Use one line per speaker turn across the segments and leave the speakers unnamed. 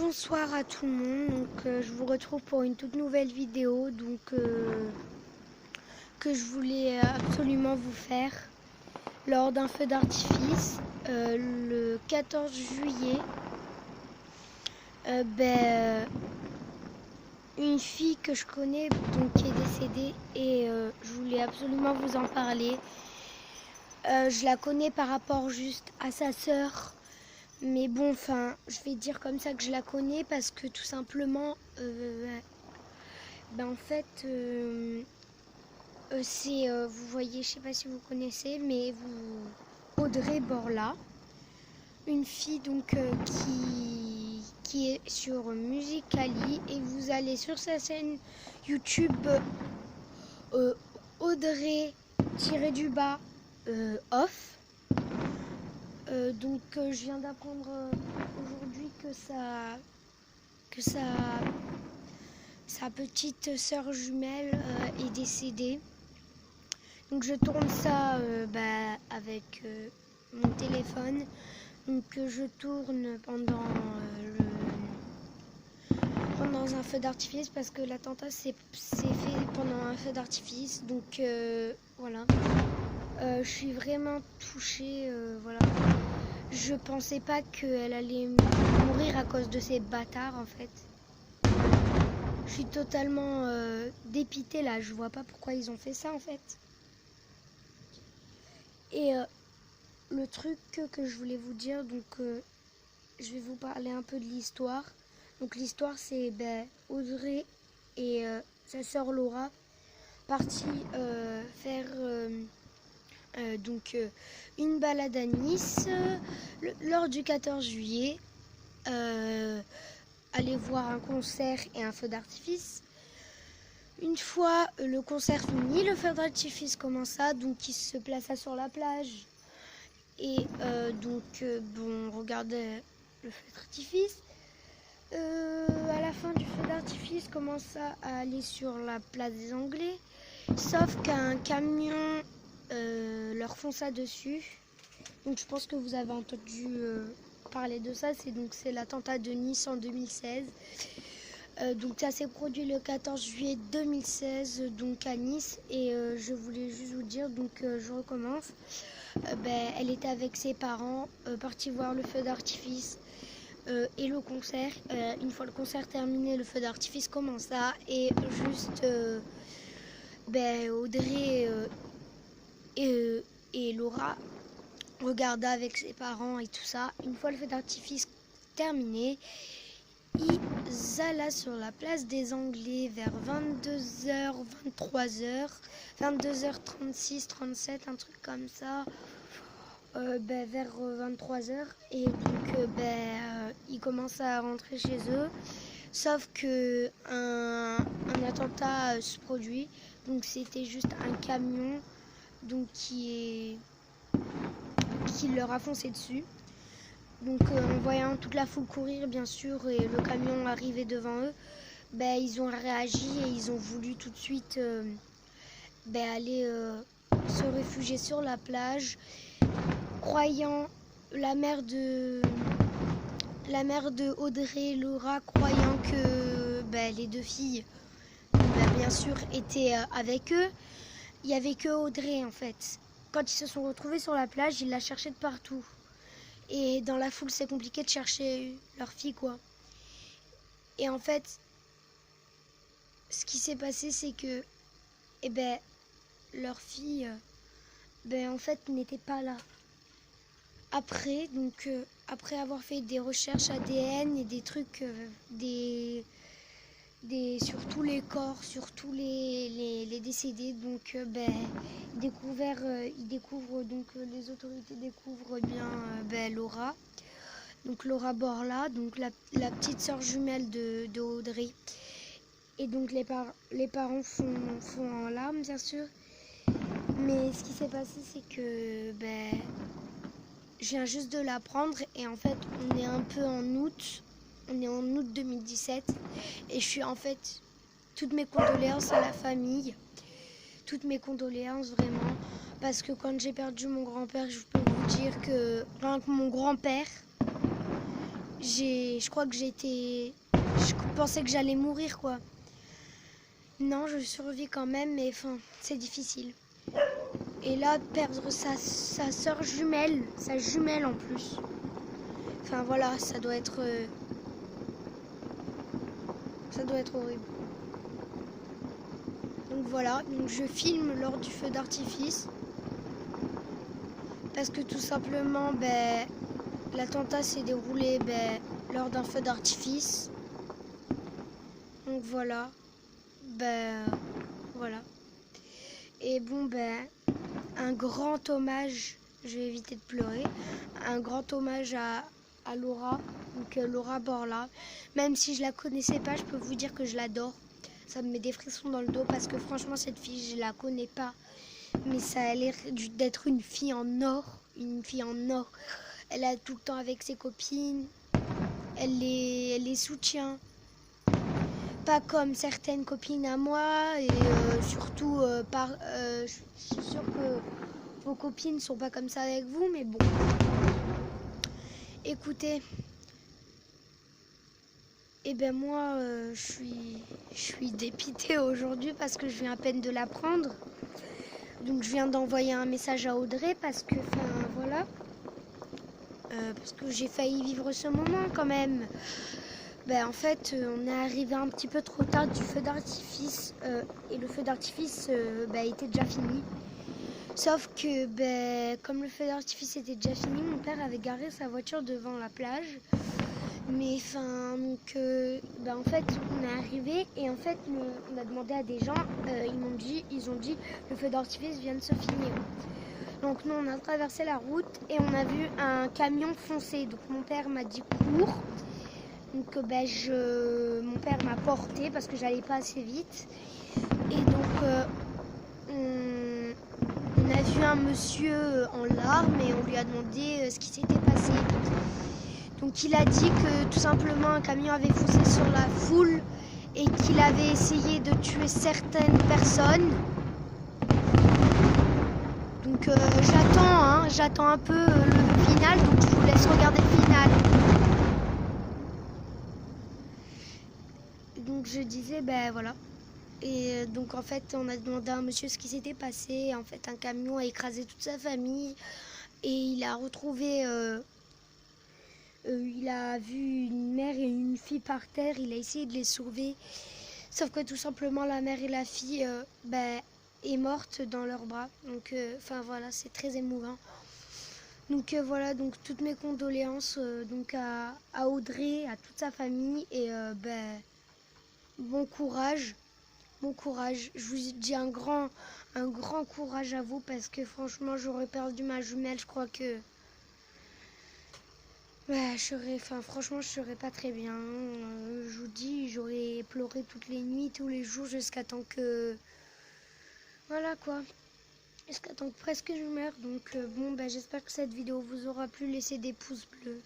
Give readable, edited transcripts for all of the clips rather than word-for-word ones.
Bonsoir à tout le monde, je vous retrouve pour une toute nouvelle vidéo que je voulais absolument vous faire lors d'un feu d'artifice le 14 juillet. Une fille que je connais qui est décédée et je voulais absolument vous en parler. Je la connais par rapport juste à sa sœur. Mais bon, je vais dire comme ça que je la connais parce que tout simplement, c'est, vous voyez, je sais pas si vous connaissez, mais Audrey Borla, une fille qui est sur Musical.ly et vous allez sur sa chaîne YouTube Audrey-off. Je viens d'apprendre aujourd'hui que sa petite sœur jumelle est décédée. Donc je tourne ça avec mon téléphone. Je tourne pendant un feu d'artifice parce que l'attentat s'est fait pendant un feu d'artifice. Voilà. Je suis vraiment touchée, voilà. Je pensais pas qu'elle allait mourir à cause de ces bâtards en fait. Je suis totalement dépitée là, je vois pas pourquoi ils ont fait ça en fait. Et le truc que je voulais vous dire, je vais vous parler un peu de l'histoire. Donc l'histoire c'est Audrey et sa sœur Laura partis faire une balade à Nice lors du 14 juillet, aller voir un concert et un feu d'artifice. Une fois le concert fini, le feu d'artifice commença, donc il se plaça sur la plage et on regardait le feu d'artifice. À la fin du feu d'artifice, commença à aller sur la place des Anglais, sauf qu'un camion leur fonça dessus. Donc je pense que vous avez entendu parler de ça. C'est l'attentat de Nice en 2016. Ça s'est produit le 14 juillet 2016 à Nice. Et je voulais juste vous dire, je recommence. Elle était avec ses parents, partie voir le feu d'artifice et le concert. Une fois le concert terminé, le feu d'artifice commença et juste Audrey et Laura regarda avec ses parents et tout ça. Une fois le feu d'artifice terminé, ils alla sur la place des Anglais vers 22h, 23h, 22h36, 37, un truc comme ça, vers 23h. Et ils commencent à rentrer chez eux. Sauf que un attentat se produit. Donc c'était juste un camion qui leur a foncé dessus. En voyant toute la foule courir bien sûr et le camion arriver devant eux, ils ont réagi et ils ont voulu tout de suite aller se réfugier sur la plage, croyant la mère de Audrey et Laura croyant que les deux filles bien sûr étaient avec eux. Il n'y avait que Audrey en fait. Quand ils se sont retrouvés sur la plage, ils la cherchaient de partout. Et dans la foule, c'est compliqué de chercher leur fille, quoi. Et en fait, ce qui s'est passé, c'est que leur fille, en fait, n'était pas là. Après, après avoir fait des recherches ADN et des trucs, sur tous les corps, sur tous les décédés, les autorités découvrent bien Laura, Laura Borla, la petite sœur jumelle de Audrey. Et les parents font en larmes bien sûr. Mais ce qui s'est passé, c'est que je viens juste de l'apprendre et en fait on est un peu en août. On est en août 2017 et je suis en fait toutes mes condoléances à la famille, toutes mes condoléances vraiment, parce que quand j'ai perdu mon grand-père, je peux vous dire que rien que mon grand-père, je crois que je pensais que j'allais mourir, quoi. Non, je survis quand même, mais enfin, c'est difficile. Et là, perdre sa sœur jumelle, sa jumelle en plus. Enfin voilà, ça doit être horrible. Donc voilà, donc je filme lors du feu d'artifice. Parce que tout simplement, l'attentat s'est déroulé lors d'un feu d'artifice. Donc voilà. Voilà. Et bon, un grand hommage, je vais éviter de pleurer, un grand hommage à Laura, donc Laura Borla. Même si je la connaissais pas, je peux vous dire que je l'adore. Ça me met des frissons dans le dos parce que franchement, cette fille, je la connais pas. Mais ça a l'air d'être une fille en or. Une fille en or. Elle est tout le temps avec ses copines. Elle les soutient. Pas comme certaines copines à moi. Et surtout, je suis sûre que vos copines ne sont pas comme ça avec vous. Mais bon. Écoutez. Eh ben moi, je suis dépitée aujourd'hui parce que je viens à peine de l'apprendre. Donc je viens d'envoyer un message à Audrey parce que, voilà, parce que j'ai failli vivre ce moment quand même. En fait, on est arrivé un petit peu trop tard du feu d'artifice et le feu d'artifice était déjà fini. Sauf que, comme le feu d'artifice était déjà fini, mon père avait garé sa voiture devant la plage. Mais enfin, donc, en fait, on est arrivé et en fait, on a demandé à des gens, ils ont dit, le feu d'artifice vient de se finir. Donc nous, on a traversé la route et on a vu un camion foncer. Donc mon père m'a dit cours. Donc mon père m'a porté parce que j'allais pas assez vite. Et donc on a vu un monsieur en larmes et on lui a demandé ce qui s'était passé. Donc il a dit que tout simplement un camion avait foncé sur la foule et qu'il avait essayé de tuer certaines personnes. Donc j'attends un peu le final, donc je vous laisse regarder le final. Donc je disais, voilà. Et donc en fait, on a demandé à un monsieur ce qui s'était passé. En fait, un camion a écrasé toute sa famille et il a retrouvé... il a vu une mère et une fille par terre, il a essayé de les sauver. Sauf que tout simplement, la mère et la fille est morte dans leurs bras. Donc, voilà, c'est très émouvant. Donc voilà, donc toutes mes condoléances donc à Audrey, à toute sa famille et bon courage. Bon courage. Je vous dis un grand courage à vous parce que franchement, j'aurais perdu ma jumelle. Je crois que franchement, je serais pas très bien. Je vous dis, j'aurais pleuré toutes les nuits, tous les jours, jusqu'à temps que... Voilà quoi. Jusqu'à temps que presque je meure. Donc j'espère que cette vidéo vous aura plu. Laissez des pouces bleus.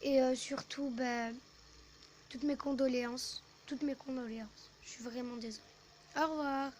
Et surtout, toutes mes condoléances. Toutes mes condoléances. Je suis vraiment désolée. Au revoir.